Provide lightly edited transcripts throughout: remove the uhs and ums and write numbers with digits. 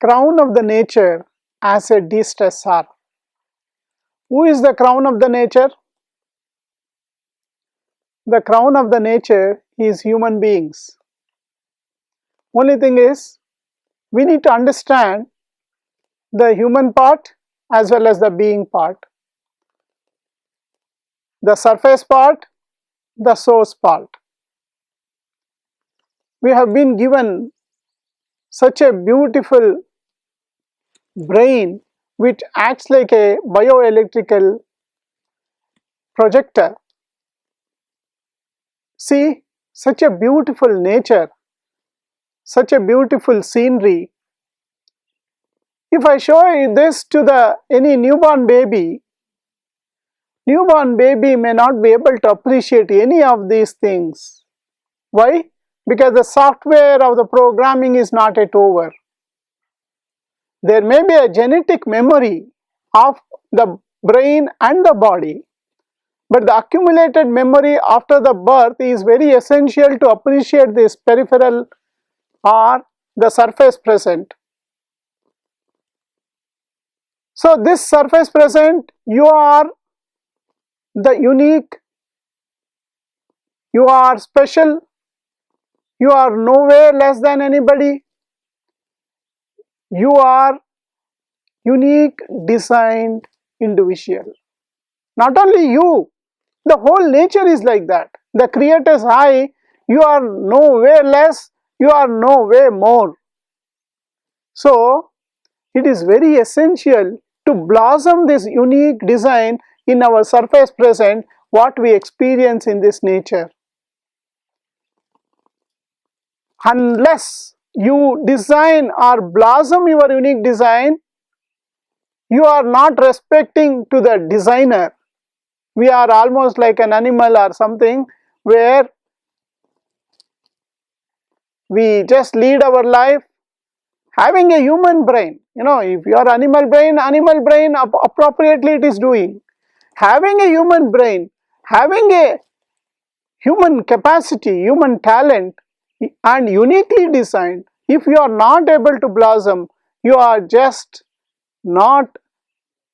crown of the nature as a de-stressor. Who is the crown of the nature? The crown of the nature is human beings. Only thing is, we need to understand the human part as well as the being part, the surface part, the source part. We have been given such a beautiful brain which acts like a bioelectrical projector. See, such a beautiful nature, such a beautiful scenery. If I show you this to any newborn baby may not be able to appreciate any of these things. Why? Because the software of the programming is not yet over. There may be a genetic memory of the brain and the body, but the accumulated memory after the birth is very essential to appreciate this peripheral or the surface present. So this surface present, you are the unique, you are special, you are nowhere less than anybody, you are unique, designed individual. Not only you, the whole nature is like that. The Creator's eye, you are nowhere less, you are nowhere more. So it is very essential to blossom this unique design in our surface present, what we experience in this nature. Unless you design or blossom your unique design, you are not respecting to the designer. We are almost like an animal or something where we just lead our life having a human brain. You know, if you are animal brain appropriately it is doing. Having a human brain, having a human capacity, human talent and uniquely designed, if you are not able to blossom, you are just not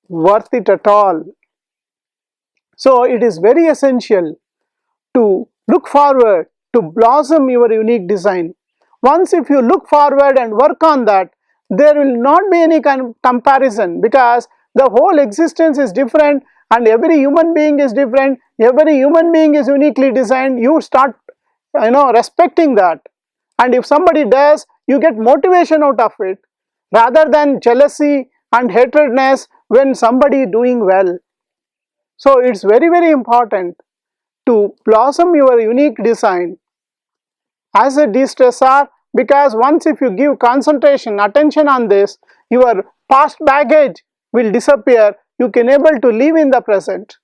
worth it at all. So it is very essential to look forward to blossom your unique design. Once if you look forward and work on that, there will not be any comparison, because the whole existence is different and every human being is different, every human being is uniquely designed. You start respecting that, and if somebody does, you get motivation out of it rather than jealousy and hatredness when somebody is doing well. So it's very, very important to blossom your unique design as a de-stressor, because once if you give concentration, attention on this, your past baggage will disappear. You can able to live in the present.